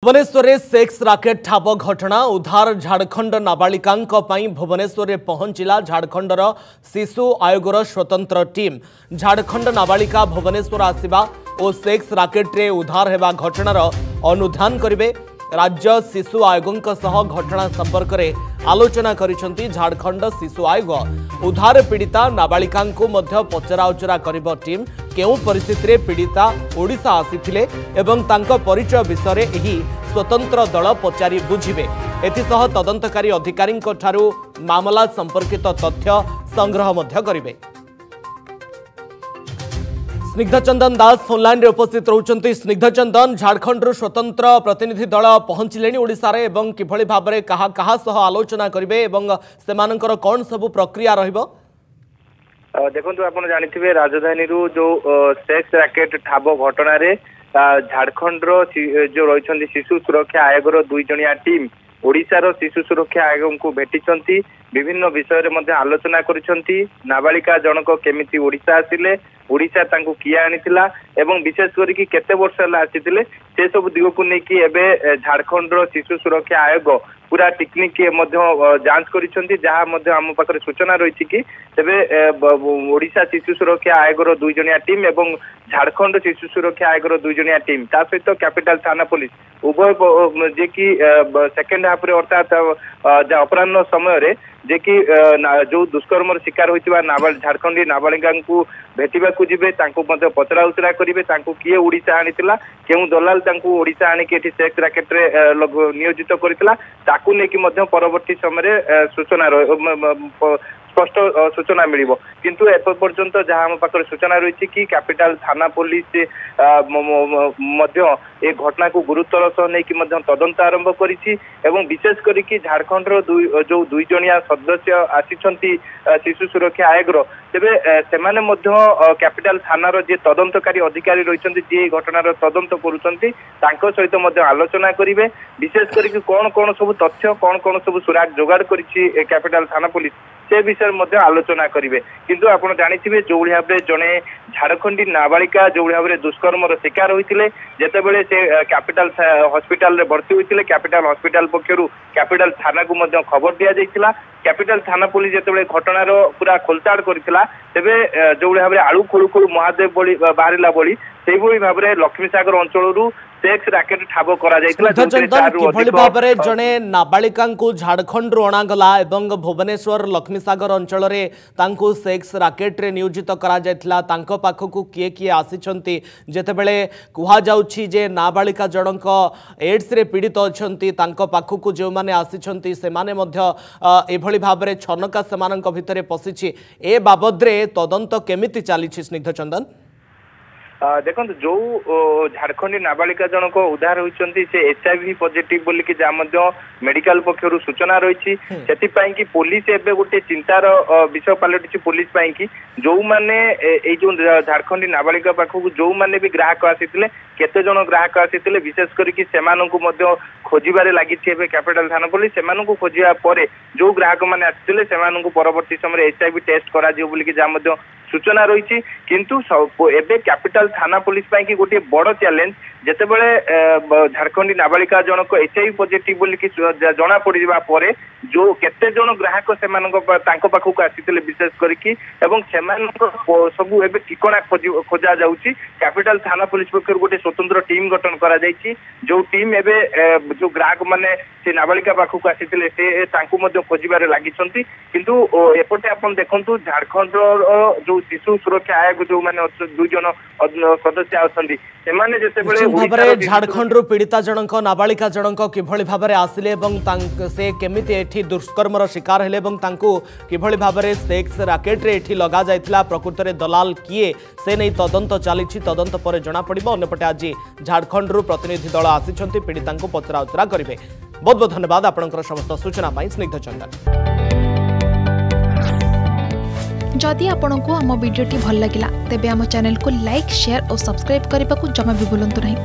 भुवनेश्वर में sex rocket ठाब घटना उद्धार झारखंड नाबालिका भुवनेश्वर में पहुंचला झारखंडर शिशु आयोगर स्वतंत्र टीम। झारखंड नाबालिका भुवनेश्वर आसिबा और सेक्स राकेट रे उद्धार हेबा घटनार अनुधान करिवे। राज्य शिशु आयोग घटना संपर्क में आलोचना करिसेंती झारखंड शिशु आयोग। उद्धार पीड़िता नाबालिका पचराउचरा करिबो टीम। केउ परिस्थिति में पीड़िता ओडिशा आसीथिले एवं तांको परिचय विषय एही स्वतंत्र दल पचारि बुझिबे। एथिसह तदंतकारी अधिकारी ठारू मामला संपर्कित तथ्य संग्रह मध्य करिबे। स्निग्धचंदन दास फोनलाइन रे उपस्थित रहउचंती। स्निग्धचंदन, झारखंड स्वतंत्र प्रतिनिधि दल पहुंचले ओडिशा रे एवं किभଳି भाबरे कहा सह आलोचना करिवे एवं सेमानकर कोन सब प्रक्रिया रहिबो? देखो आप जानी राजधानी जो सेक्स रैकेट ठाब घटना रे झारखंड जो रही शिशु सुरक्षा आयोग दुई जणिया टीम ओडिशार शिशु सुरक्षा आयोग को भेटी विभिन्न विषय में आलोचना करिसेंती। नाबालिका जनक केमिति ओडिशा आसिले, ओडिशा तांको किया आनिथिला एवं विशेष करी केते वर्ष आसीथिले से सब दिग को लेकिन एबे झारखंड शिशु सुरक्षा आयोग पूरा टेक्निक जांच करिसेंती। जहाँ आम पाखे सूचना रही कि तेबे ओडिशा शिशु सुरक्षा आयोग दुई जणिया टीम एवं झारखंड शिशु सुरक्षा आयोग दुई जणिया टीम ता सहित कैपिटल थाना पुलिस उभय जे कि सेकेंड हाफ रे अर्थात अपराह्न समय जे कि जो दुष्कर्म शिकार होता झारखंडी नाबालिका भेटा जीवे पचरा उचरा करेंगे किए ओडिशा आनीला केउ दलाल ओडिशा आनिक सेक्स राकेट रे नियोजित करथिला ताकू नेकी परवर्ती समय सूचना स्पष्ट सूचना मिलिबो। किंतु एपर्यंत जहाँ आम पाखे सूचना रही कि कैपिटल थाना पुलिस ए घटना को गुरुतर सह नहीं तदंत आरंभ करिछि एवं विशेष करी झारखंड जो दुई जणिया सदस्य आसिछंती शिशु सुरक्षा आयोग तेबे सेमाने कैपिटल थानार जे तदंतकारी अधिकारी रहिछंती जे घटनार तदंत करुछंती तांको सहित आलोचना करिवे। विशेष करी कौन कौन सब तथ्य कौन कौन सब सुराग जोगाड़ करिछि कैपिटल थाना पुलिस से विषय आलोचना करेंगे। किंतु आपड़ जानी जो भाव में जड़े झारखंडी नाबालिका जो भाव में दुष्कर्म शिकार होते जितेबाला से कैपिटल हॉस्पिटल भर्ती होते कैपिटल हॉस्पिटल पक्षर कैपिटल थाना को खबर दि जाइथिला। कैपिटल थाना पुलिस जिते घटनार पूरा खोलताड़ करथिला तेबे जो भाव में आलू खोलू खोलू महादेव बड़ी बाहरिला बड़ी से भाव में लक्ष्मीसागर अंचल सेक्स राकेट ठाब करा जाइथिला। जड़े नाबालिका झारखंड अणागला एवं भुवनेश्वर लक्ष्मीसागर अंचल में तांको सेक्स राकेट रे नियोजित करा जाइथिला तांको पाखकु किए किए आसिछंती जेतेबेले कुहा जाउछि जे नाबालिका जनक एड्स रे पीड़ित अछंती तांको पाखकु जो माने आसिछंती से माने मध्य एभली भाबरे छनका सेमानक भितरे पसिछि ए बाबद रे तदंत केमिति चालिछि? स्निग्धचंदन देखो जो झारखंडी नाबालिका जनक उद्धार होती से HIV पॉजिटिव बोली कि मेडिकल पक्षर सूचना रही से पुलिस एवं गोटे चिंतार विषय पलटि पुलिस कि जो माने जो झारखंडी नाबालिका पाखक जो माने भी ग्राहक आसीथिले केते जन ग्राहक आसीथिले विशेष करके सेमानंकु खोजिबारे लागि कैपिटल थाना पुलिस सेमानंकु खोजिया परे जो ग्राहक माने आसीथिले सेमानंकु परवर्ती समय HIV टेस्ट करा जियो बोली कि जा सूचना रही। किंतु एबे कैपिटल थाना पुलिस कि गोटे बड़ चैलेंज जितेबाला झारखंडी नाबालिका जनक HIV पॉजिटिव बोली कि जना पड़ा पर जो केते जन ग्राहक से पाखक आसीथिले विशेष करके सब एबे ठिकाना खोजा जाउछि। कैपिटल थाना पुलिस पक्ष गोटे स्वतंत्र टीम गठन करा जाइछि जो टीम एबे जो ग्राहक माने से नाबालिका पाखक आसीथिले से तांकु मध्य खोजिबारे लागिछंती। किंतु एपटे आपण देखंतु झारखंड जो शिशु सुरक्षा आयोग जो माने दुई जन सदस्य आछंती सेमाने जेतेबेले झारखंड पीड़िता जनक नाबालिका जनक किभଳି भाबरे आसिले एवं से केमिति एठी दुष्कर्मर शिकार हेले एवं तांको किभଳି भाबरे सेक्स राकेट रे एठी लगा जाइथिला प्रकृत रे दलाल किए से नहीं तदंत चलिछि। तदंत पर जना पड़िबो। अन्यपटे आज झारखंड प्रतिनिधि दल आसिछंती पीड़िता पचरा उचरा करिवे। बहुत बहुत धन्यवाद आपनकर समस्त सूचना पाई स्निग्धचंदन। जदि आपंक आम भिडी भल लगा तेब आम चैनल को लाइक शेयर और सब्सक्राइब करने को जमा भी भूलु नहीं।